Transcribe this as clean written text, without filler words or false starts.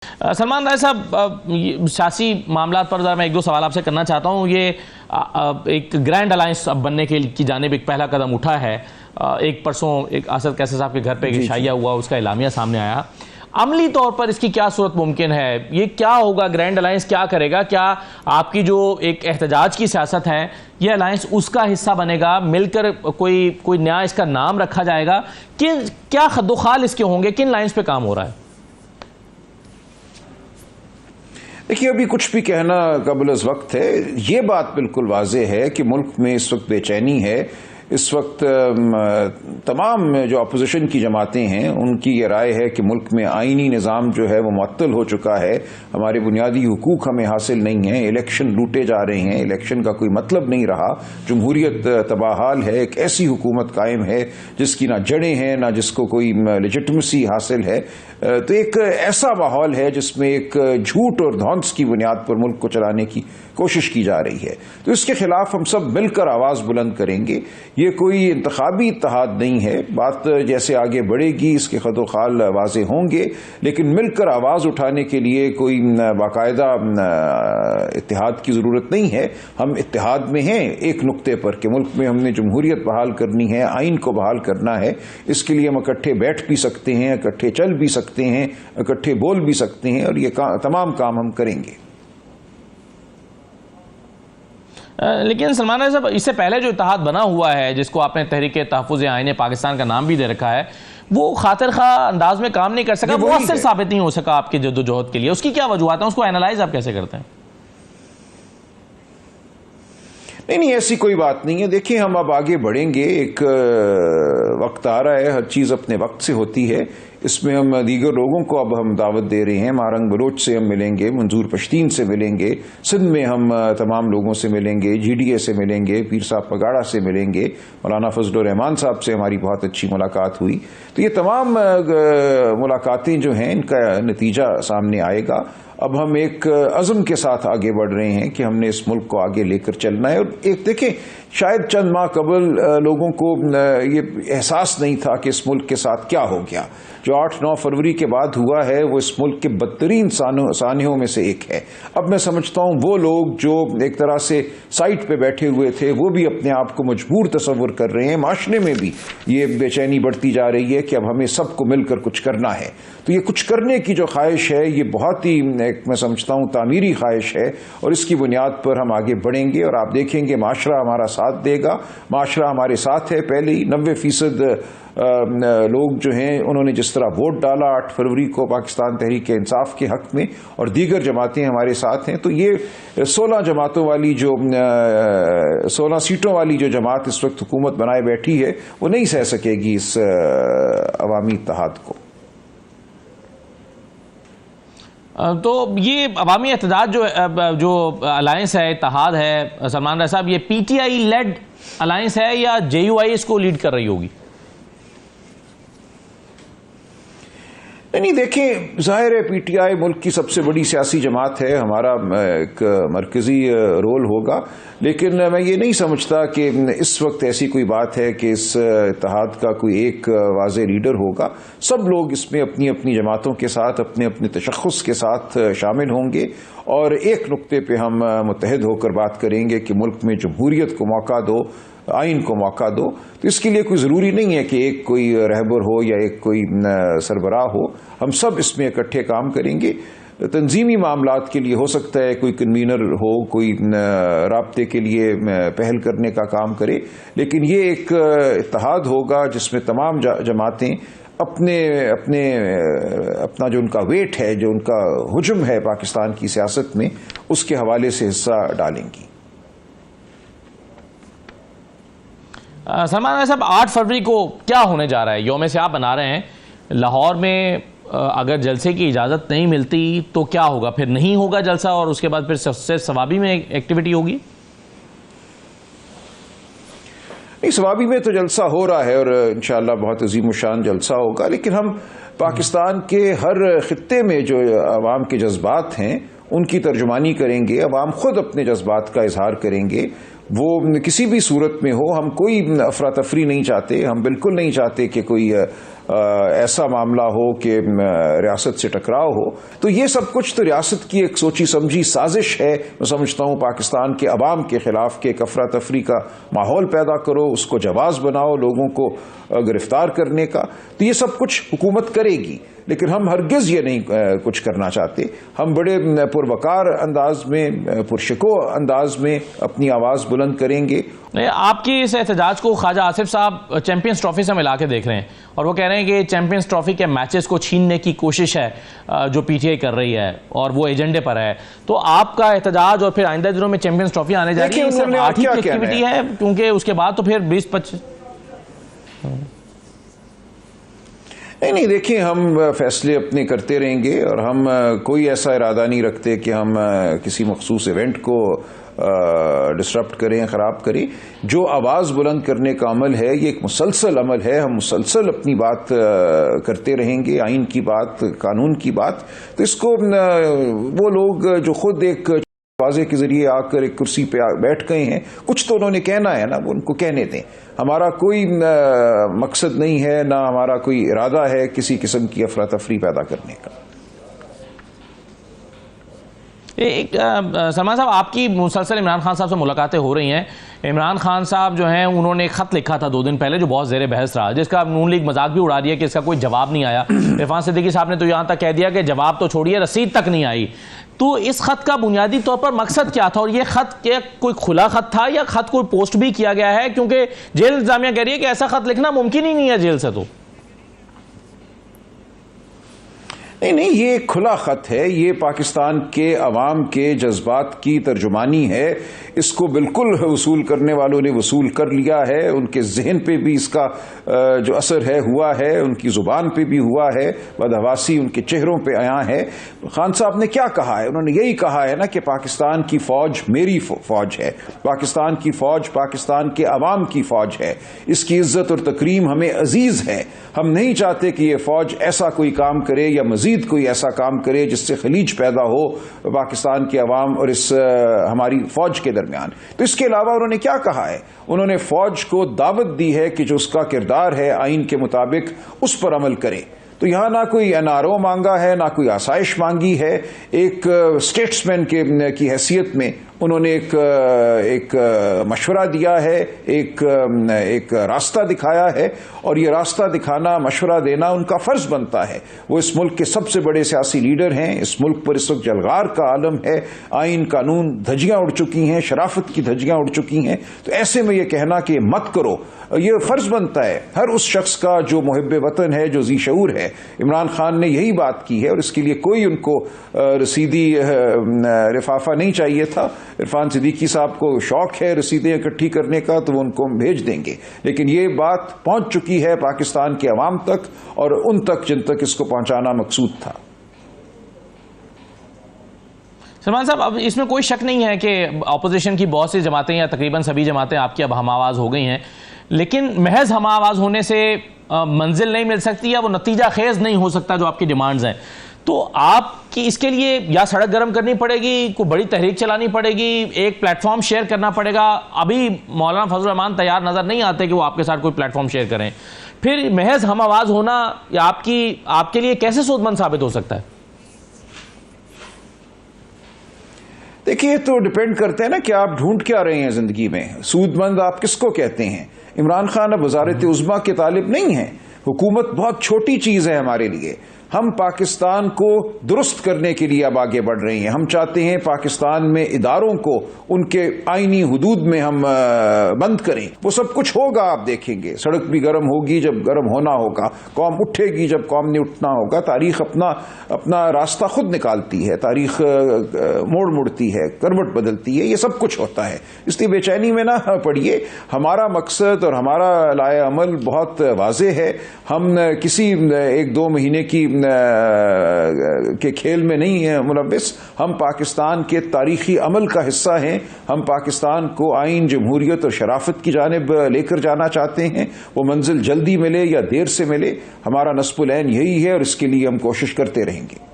सलमान राय साहब, सियासी मामला पर मैं एक दो सवाल आपसे करना चाहता हूँ। ये एक ग्रैंड अलायंस अब बनने की जानिब एक पहला कदम उठा है। एक परसों एक असद कैसर साहब के घर पे एक शाइया हुआ, उसका इलामिया सामने आया। अमली तौर पर इसकी क्या सूरत मुमकिन है? ये क्या होगा? ग्रैंड अलायंस क्या करेगा? क्या आपकी जो एक एहतजाज की सियासत है, ये अलायंस उसका हिस्सा बनेगा? मिलकर कोई नया इसका नाम रखा जाएगा? क्या खद्दोखाल इसके होंगे? किन लाइन्स पे काम हो रहा है? देखिए, अभी कुछ भी कहना कबल अज़ वक्त है। ये बात बिल्कुल वाज़ेह है कि मुल्क में इस वक्त बेचैनी है। इस वक्त तमाम जो अपोजिशन की जमातें हैं उनकी ये राय है कि मुल्क में आईनी निज़ाम जो है वो मुअत्तल हो चुका है, हमारे बुनियादी हुकूक हमें हासिल नहीं है, इलेक्शन लूटे जा रहे हैं, इलेक्शन का कोई मतलब नहीं रहा, जमहूरियत तबाहाल है, एक ऐसी हुकूमत कायम है जिसकी ना जड़ें हैं ना जिसको कोई लेजिटिमेसी हासिल है। तो एक ऐसा माहौल है जिसमें एक झूठ और धौंस की बुनियाद पर मुल्क को चलाने की कोशिश की जा रही है। तो इसके खिलाफ हम सब मिलकर आवाज बुलंद करेंगे। ये कोई इंतखाबी इत्तेहाद नहीं है। बात जैसे आगे बढ़ेगी इसके खदोखाल वाजे होंगे, लेकिन मिलकर आवाज उठाने के लिए कोई बाकायदा इत्तेहाद की जरूरत नहीं है। हम इत्तेहाद में हैं एक नुक्ते पर कि मुल्क में हमने जमहूरियत बहाल करनी है, आइन को बहाल करना है। इसके लिए हम इकट्ठे बैठ भी सकते हैं, इकट्ठे चल भी सकते हैं, इकट्ठे बोल भी सकते हैं, और ये तमाम काम हम करेंगे। लेकिन सलमान राय साहब, इससे पहले जो इत्तेहाद बना हुआ है, जिसको आपने तहरीके तहफ़्फ़ुज़ आईन पाकिस्तान का नाम भी दे रखा है, वो खातिर खा अंदाज में काम नहीं कर सका, वो असर साबित नहीं हो सका आपके जद्दोजहद के लिए। उसकी क्या वजूहत है? उसको एनालाइज आप कैसे करते हैं? नहीं, ऐसी कोई बात नहीं है। देखिए, हम अब आगे बढ़ेंगे। एक वक्त आ रहा है, हर चीज अपने वक्त से होती है। इसमें हम दीगर लोगों को अब हम दावत दे रहे हैं। मारंग बलोच से हम मिलेंगे, मंजूर पश्तीन से मिलेंगे, सिंध में हम तमाम लोगों से मिलेंगे, GDA से मिलेंगे, पीर साहब पगाड़ा से मिलेंगे, मौलाना फजलुर रहमान साहब से हमारी बहुत अच्छी मुलाकात हुई। तो ये तमाम मुलाकातें जो हैं इनका नतीजा सामने आएगा। अब हम एक अज़म के साथ आगे बढ़ रहे हैं कि हमने इस मुल्क को आगे लेकर चलना है। और एक देखें, शायद चंद माह कबल लोगों को ये एहसास नहीं था कि इस मुल्क के साथ क्या हो गया। जो 8-9 फरवरी के बाद हुआ है वो इस मुल्क के बदतरीन सानियों में से एक है। अब मैं समझता हूँ वो लोग जो एक तरह से साइट पे बैठे हुए थे वो भी अपने आप को मजबूर तस्वुर कर रहे हैं। माशरे में भी ये बेचैनी बढ़ती जा रही है कि अब हमें सबको मिलकर कुछ करना है। तो ये कुछ करने की जो ख्वाहिश है ये बहुत ही मैं समझता हूँ तामीरी ख्वाहिश है, और इसकी बुनियाद पर हम आगे बढ़ेंगे। और आप देखेंगे माशरा हमारा साथ देगा, माशरा हमारे साथ है। पहले ही 90% लोग जो हैं उन्होंने जिस तरह वोट डाला 8 फरवरी को पाकिस्तान तहरीक इंसाफ के हक में, और दीगर जमातें हमारे साथ हैं। तो ये 16 जमातों वाली जो 16 सीटों वाली जो जमात इस वक्त हुकूमत बनाए बैठी है वो नहीं सह सकेगी इस अवामी इत्तेहाद को। तो ये अवामी एहतजाज जो अलायंस है, इत्तेहाद है, सलमान राय साहब, ये PTI लेड अलायंस है या JUI इसको लीड कर रही होगी? नहीं, देखें, जाहिर है PTI मुल्क की सबसे बड़ी सियासी जमात है, हमारा एक मरकजी रोल होगा। लेकिन मैं ये नहीं समझता कि इस वक्त ऐसी कोई बात है कि इस इत्तेहाद का कोई एक वाज़ेह लीडर होगा। सब लोग इसमें अपनी अपनी जमातों के साथ, अपने अपने तशख़्ख़ुस के साथ शामिल होंगे, और एक नुक्ते पे हम मुत्तहिद होकर बात करेंगे कि मुल्क में जमहूरियत को मौका दो, आइन को मौका दो। तो इसके लिए कोई ज़रूरी नहीं है कि एक कोई रहबर हो या एक कोई सरबराह हो। हम सब इसमें इकट्ठे काम करेंगे। तंजीमी मामलात के लिए हो सकता है कोई कन्वीनर हो, कोई राब्ते के लिए पहल करने का काम करे, लेकिन ये एक इत्तेहाद होगा जिसमें तमाम जमातें अपना जो उनका वेट है, जो उनका हुजूम है पाकिस्तान की सियासत में, उसके हवाले से हिस्सा डालेंगी। सलमान साहब, 8 फरवरी को क्या होने जा रहा है? यौम से आप बना रहे हैं लाहौर में। अगर जलसे की इजाज़त नहीं मिलती तो क्या होगा? फिर नहीं होगा जलसा, और उसके बाद फिर सबसे सवाबी में एक्टिविटी होगी? नहीं, सवाबी में तो जलसा हो रहा है और इंशाअल्लाह बहुत अजीम शान जलसा होगा। लेकिन हम पाकिस्तान के हर खित्ते में जो अवाम के जज्बात हैं उनकी तर्जुमानी करेंगे। अवाम खुद अपने जज्बात का इजहार करेंगे, वो किसी भी सूरत में हो। हम कोई अफरा तफरी नहीं चाहते, हम बिल्कुल नहीं चाहते कि कोई ऐसा मामला हो कि रियासत से टकराव हो, तो ये सब कुछ तो रियासत की एक सोची समझी साजिश है। मैं समझता हूँ पाकिस्तान के अवाम के खिलाफ के एक अफरा तफरी का माहौल पैदा करो, उसको जवाज बनाओ लोगों को गिरफ्तार करने का, तो ये सब कुछ हुकूमत करेगी। लेकिन हम हरगिज ये नहीं कुछ करना चाहते। हम बड़े पुरवकार अंदाज में, पुरशको अंदाज में अपनी आवाज़ बुलंद करेंगे। आपकी इस एहतजाज को ख्वाजा आसिफ साहब चैंपियंस ट्रॉफी से मिला के देख रहे हैं और वो कह रहे हैं कि चैंपियंस ट्रॉफी के मैचेस को छीनने की कोशिश है जो पीटीआई कर रही है और वो एजेंडे पर है। तो आपका एहतजाज और फिर आइंदा दिनों में चैंपियंस ट्रॉफी आने जा रही है, सिर्फ 8 की एक्टिविटी है, क्योंकि उसके बाद तो फिर 20-25 नहीं, देखिए हम फैसले अपने करते रहेंगे और हम कोई ऐसा इरादा नहीं रखते कि हम किसी मखसूस इवेंट को डिस्टर्ब करें, ख़राब करें। जो आवाज़ बुलंद करने का अमल है ये एक मुसलसल अमल है, हम मुसलसल अपनी बात करते रहेंगे, आइन की बात, कानून की बात। तो इसको वो लोग जो खुद एक दरवाजे के जरिए आकर एक कुर्सी पे बैठ गए हैं, कुछ तो उन्होंने कहना है ना, वो उनको कहने दें। हमारा कोई मकसद नहीं है, ना हमारा कोई इरादा है किसी किस्म की अफरा तफरी पैदा करने का। सलमान साहब, आपकी मुसलसल इमरान खान साहब से मुलाकातें हो रही हैं। इमरान खान साहब जो हैं उन्होंने एक खत लिखा था 2 दिन पहले जो बहुत ज़ेर बहस रहा, जिसका नून लीग मजाक भी उड़ा दिया कि इसका कोई जवाब नहीं आया। इरफान सिद्दीकी साहब ने तो यहाँ तक कह दिया कि जवाब तो छोड़िए, रसीद तक नहीं आई। तो इस खत का बुनियादी तौर पर मकसद क्या था और ये खत क्या कोई खुला खत था या खत कोई पोस्ट भी किया गया है? क्योंकि जेल इंतजामिया कह रही है कि ऐसा खत लिखना मुमकिन ही नहीं है जेल से। तो नहीं, ये खुला खत है, ये पाकिस्तान के अवाम के जज्बात की तर्जुमानी है। इसको बिल्कुल वसूल करने वालों ने वसूल कर लिया है, उनके जहन पे भी इसका जो असर है हुआ है, उनकी जुबान पे भी हुआ है, बदहवासी उनके चेहरों पे आया है। खान साहब ने क्या कहा है? उन्होंने यही कहा है ना कि पाकिस्तान की फौज मेरी फौज है, पाकिस्तान की फौज पाकिस्तान के अवाम की फौज है, इसकी इज्जत और तकरीम हमें अजीज है। हम नहीं चाहते कि ये फौज ऐसा कोई काम करे या मजीद कोई ऐसा काम करे जिससे खलीज पैदा हो पाकिस्तान के अवाम और इस हमारी फौज के दरमियान। तो इसके अलावा उन्होंने क्या कहा है? उन्होंने फौज को दावत दी है कि जो उसका किरदार है आइन के मुताबिक उस पर अमल करे। तो यहां ना कोई एनआरओ मांगा है, ना कोई आसाइश मांगी है। एक स्टेट्समैन की हैसियत में उन्होंने एक मशवरा दिया है, एक रास्ता दिखाया है और ये रास्ता दिखाना, मशवरा देना उनका फर्ज बनता है। वो इस मुल्क के सबसे बड़े सियासी लीडर हैं, इस मुल्क पर इस वक्त जलगार का आलम है, आइन कानून धज्जियां उड़ चुकी हैं, शराफत की धज्जियां उड़ चुकी हैं। तो ऐसे में ये कहना कि मत करो, ये फर्ज बनता है हर उस शख्स का जो मुहिब्बे वतन है, जो जी शऊर है। इमरान खान ने यही बात की है और इसके लिए कोई उनको रसीदी लिफाफा नहीं चाहिए था। इरफान सिद्दीकी साहब को शौक है रसीदें इकट्ठी करने का, तो वो उनको हम भेज देंगे। लेकिन ये बात पहुंच चुकी है पाकिस्तान के अवाम तक और उन तक जिन तक इसको पहुंचाना मकसूद था। सलमान साहब, अब इसमें कोई शक नहीं है कि अपोजिशन की बहुत सी जमातें या तकरीबन सभी जमातें आपकी अब हम आवाज़ हो गई हैं, लेकिन महज हम आवाज़ होने से मंजिल नहीं मिल सकती या वो नतीजा खेज नहीं हो सकता जो आपकी डिमांड्स हैं। तो आपकी इसके लिए या सड़क गर्म करनी पड़ेगी, कोई बड़ी तहरीक चलानी पड़ेगी, एक प्लेटफॉर्म शेयर करना पड़ेगा। अभी मौलाना फजल रहमान तैयार नज़र नहीं आते कि वो आपके साथ कोई प्लेटफॉर्म शेयर करें। फिर महज हम आवाज़ होना या आपके लिए कैसे सूदमंद साबित हो सकता है? देखिए, तो डिपेंड करते हैं ना कि आप ढूंढ क्या रहे हैं जिंदगी में। सूदमंद आप किसको कहते हैं? इमरान खान अब वज़ारत उज़्मा के तालिब नहीं है। हुकूमत बहुत छोटी चीज है हमारे लिए। हम पाकिस्तान को दुरुस्त करने के लिए अब आगे बढ़ रहे हैं। हम चाहते हैं पाकिस्तान में इदारों को उनके आईनी हुदूद में हम बंद करें। वो सब कुछ होगा, आप देखेंगे। सड़क भी गर्म होगी जब गर्म होना होगा, कौम उठेगी जब कौम ने उठना होगा। तारीख अपना रास्ता खुद निकालती है, तारीख मोड़ मुड़ती है, करवट बदलती है, ये सब कुछ होता है। इसलिए बेचैनी में ना पड़िए। हमारा मकसद और हमारा लाए अमल बहुत वाज़ेह है। हम किसी 1-2 महीने की के खेल में नहीं है मुलव्विस। हम पाकिस्तान के तारीखी अमल का हिस्सा हैं। हम पाकिस्तान को आइन, जमहूरियत और शराफत की जानिब लेकर जाना चाहते हैं। वो मंजिल जल्दी मिले या देर से मिले, हमारा नस्बुल ऐन यही है और इसके लिए हम कोशिश करते रहेंगे।